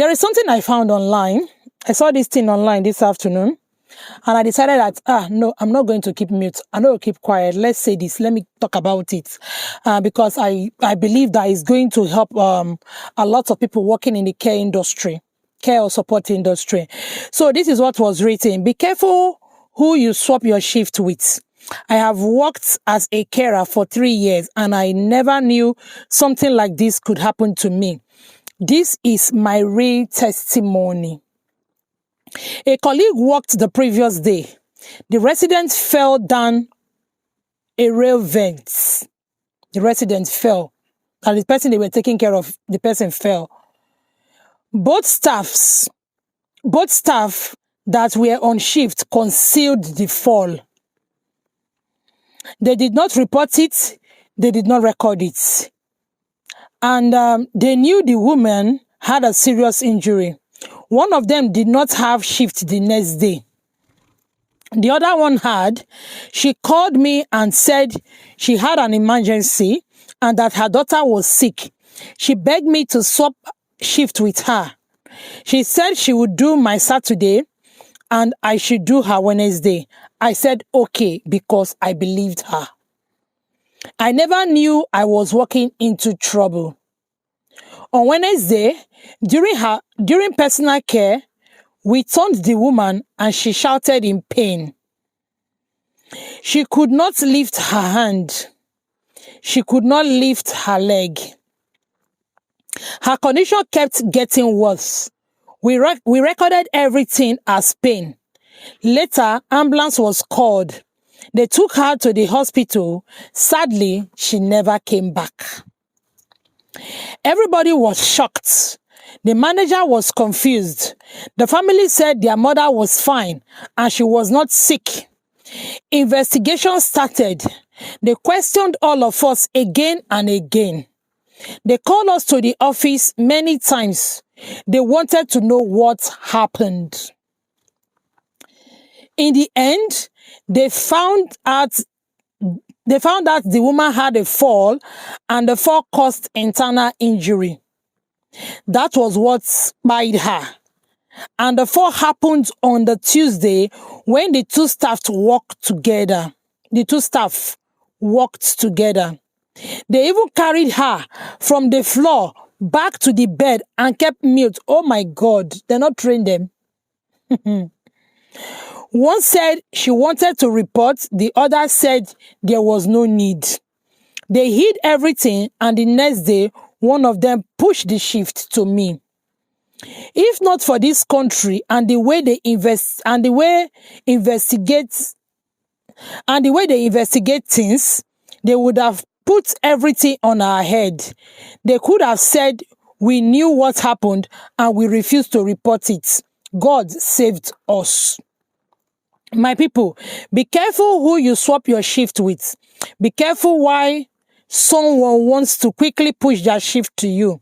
There is something I found online. I saw this thing online this afternoon, and I decided that, no, I'm not going to keep mute. I'm not going to keep quiet. Let's say this. Let me talk about it, because I believe that it's going to help a lot of people working in the care or support industry. So this is what was written. Be careful who you swap your shift with. I have worked as a carer for 3 years, and I never knew something like this could happen to me. This is my real testimony. A colleague worked the previous day. The resident fell down a rail vent. The resident fell. And the person they were taking care of, the person fell. Both staff that were on shift concealed the fall. They did not report it. They did not record it. And they knew the woman had a serious injury. One of them did not have shift the next day. The other one had. She called me and said she had an emergency and that her daughter was sick. She begged me to swap shift with her. She said she would do my Saturday and I should do her Wednesday. I said okay because I believed her. I never knew I was walking into trouble. On Wednesday, during personal care, we turned the woman and she shouted in pain. She could not lift her hand. She could not lift her leg. Her condition kept getting worse. We recorded everything as pain. Later, ambulance was called. They took her to the hospital. Sadly, she never came back. Everybody was shocked. The manager was confused. The family said their mother was fine and she was not sick. Investigation started. They questioned all of us again and again. They called us to the office many times. They wanted to know what happened. In the end, they found out the woman had a fall and the fall caused internal injury. That was what spied her. And the fall happened on the Tuesday when the two staff worked together. The two staff worked together. They even carried her from the floor back to the bed and kept mute. Oh my God, they're not trained them. One said she wanted to report, the other said there was no need. They hid everything and the next day, one of them pushed the shift to me. If not for this country and the way they investigate things, they would have put everything on our head. They could have said we knew what happened and we refused to report it. God saved us. My people, be careful who you swap your shift with. Be careful why someone wants to quickly push their shift to you.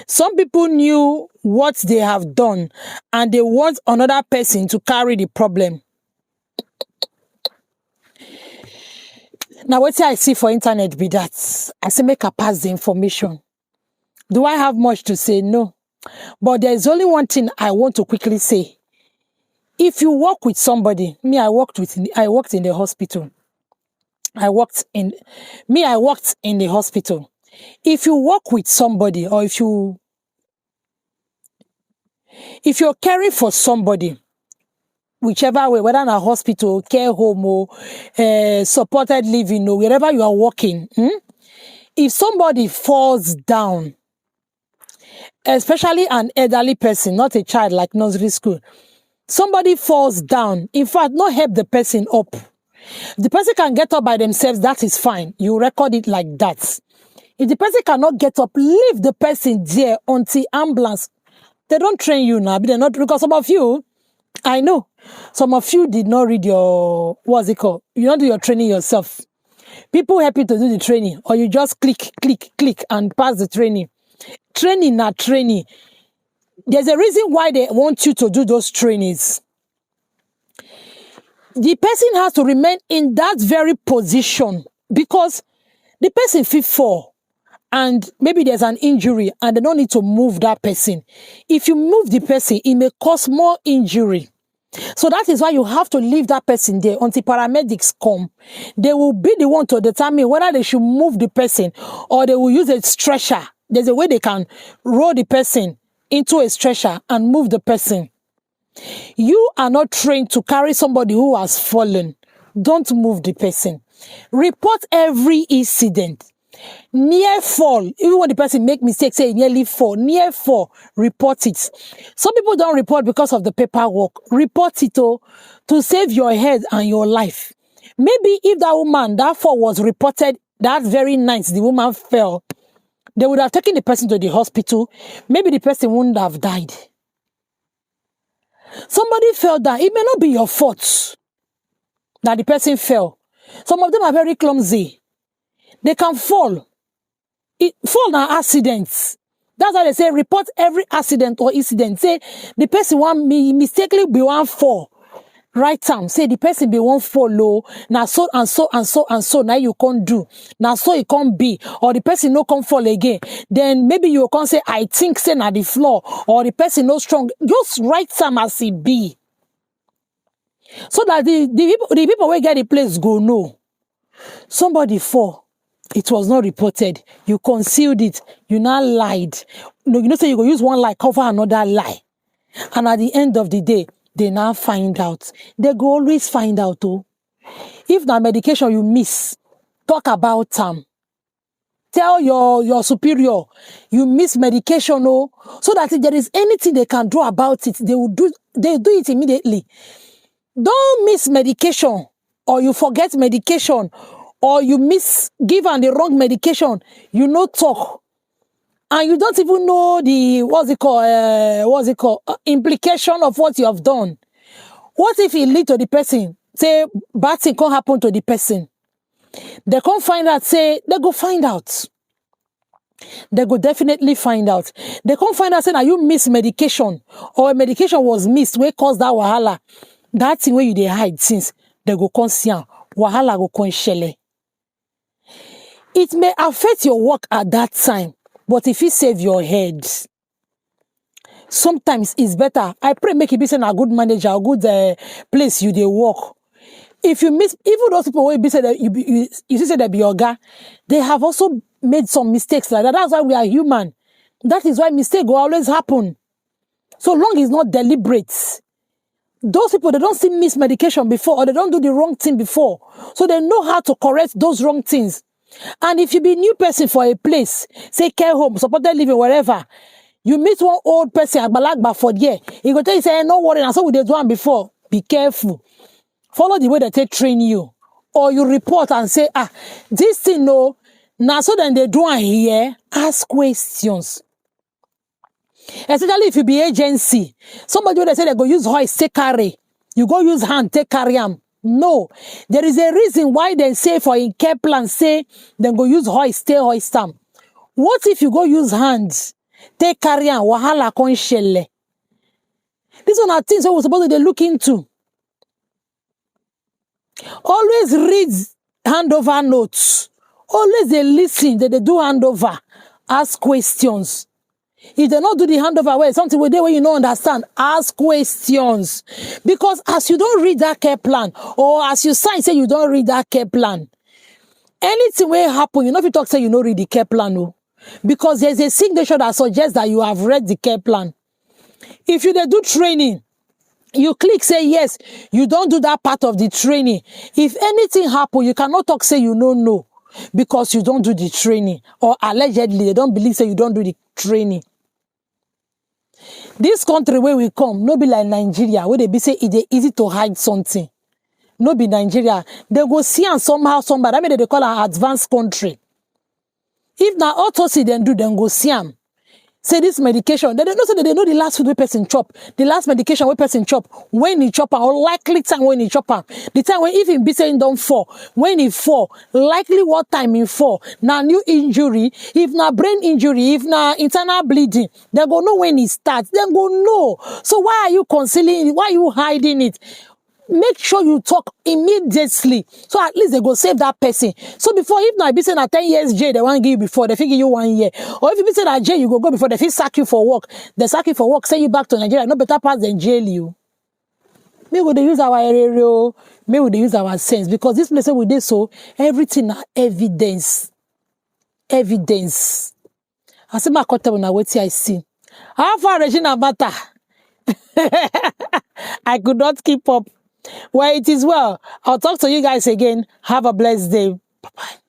Some people knew what they have done and they want another person to carry the problem. Now, what I see for internet be that. I say make I pass the information. Do I have much to say? No. But there is only one thing I want to quickly say. If you work with somebody, I worked in the hospital. I worked in the hospital. If you work with somebody or if you're caring for somebody, whichever way, whether in a hospital, care home, or supported living, or wherever you are working, if somebody falls down, especially an elderly person, not a child like nursery school, somebody falls down, in fact, not help the person up. The person can get up by themselves, that is fine. You record it like that. If the person cannot get up, leave the person there until ambulance. They don't train you now, they're not, because some of you, I know, some of you did not read your, what's it called? You don't do your training yourself. People help you to do the training, or you just click and pass the training. Training, not training. There's a reason why they want you to do those trainings. The person has to remain in that very position because the person fit fall and maybe there's an injury and they don't need to move that person. If you move the person, it may cause more injury. So that is why you have to leave that person there until paramedics come. They will be the one to determine whether they should move the person or they will use a stretcher. There's a way they can roll the person into a stretcher and move the person. You are not trained to carry somebody who has fallen. Don't move the person. Report every incident. Near fall, even when the person make mistake, say nearly fall, near fall, report it. Some people don't report because of the paperwork. Report it to save your head and your life. Maybe if that woman, that fall was reported that very night the woman fell, they would have taken the person to the hospital. Maybe the person wouldn't have died. Somebody fell down. It may not be your fault that the person fell. Some of them are very clumsy. They can fall. Fall are accidents. That's why they say report every accident or incident. Say the person want mistakenly be one fall. Right time. Say the person be one fall low. Now so and so and so and so. Now you can't do. Now so it can't be. Or the person no come fall again. Then maybe you can't say I think say na the floor. Or the person no strong. Just right time as it be. So that the people will get the place go no. Somebody fall. It was not reported. You concealed it. You now lied. You know, say you go use one lie, cover another lie. And at the end of the day, they now find out. They go always find out, oh. If the medication you miss, talk about them. Tell your superior, you miss medication, oh, so that if there is anything they can do about it, they do it immediately. Don't miss medication, or you forget medication, or you give the wrong medication, you no talk. And you don't even know the, implication of what you have done. What if it lead to the person, say, bad thing can't happen to the person? They can't find out, say, they go find out. They go definitely find out. They can't find out, say, that you miss medication, or a medication was missed, where cause that wahala. That thing where you dey hide since, they go come see am, wahala go come shele. It may affect your work at that time, but if you save your head, sometimes it's better. I pray make it be a good manager, a good place you dey work. If you miss, even those people who be say that you say that be your guy, they have also made some mistakes like that. That's why we are human. That is why mistake will always happen. So long it's not deliberate. Those people, they don't see miss medication before, or they don't do the wrong thing before. So they know how to correct those wrong things. And if you be a new person for a place, say care home, supported living, wherever, you meet one old person, Agbalagba for there, he go tell you, say, no worry, and so we did one before. Be careful. Follow the way that they train you. Or you report and say, this thing, no, now so then they do one here, ask questions. Especially if you be agency. Somebody would say they go use hoist, take carry. You go use hand, take carry them. No. There is a reason why they say for in care plan, say, then go use hoist, stay hoist them. What if you go use hands, take carry them, wahala kon shelle? These are not things that we're supposed to look into. Always read handover notes. Always they listen, they do handover. Ask questions. If they not do the handover where something where you don't understand, ask questions. Because as you don't read that care plan, or as you sign say you don't read that care plan, anything will happen, you know if you talk say you don't read the care plan, no. Because there's a signature that suggests that you have read the care plan. If you do training, you click say yes, you don't do that part of the training. If anything happen, you cannot talk say you don't know, because you don't do the training, or allegedly they don't believe say you don't do the training. This country where we come, no be like Nigeria, where they be say it's easy to hide something. No be Nigeria. They go see and somehow somebody, I mean they call an advanced country. If na autopsy then do, then go see them. Say this medication, they don't know, so they know the last food where person chop, the last medication where person chop, when he chop, or likely time when he chop, the time when if he be saying don't fall, when he fall, likely what time he fall. Now new injury, if na brain injury, if na internal bleeding, they go know when he starts, then go know. So why are you concealing it? Why are you hiding it? make sure you talk immediately, so at least they go save that person. So before, if not be saying that 10 years jail, they want to give you before, they give you 1 year. Or if you be saying that jail, you go before, they sack you for work. They sack you for work, send you back to Nigeria. No better pass than jail you. Maybe they use our area, maybe they use our sense, because this place we did so everything are evidence. Evidence. I say my content when I wait till I see. How far Regina matter? I could not keep up. Well, it is well. I'll talk to you guys again. Have a blessed day. Bye-bye.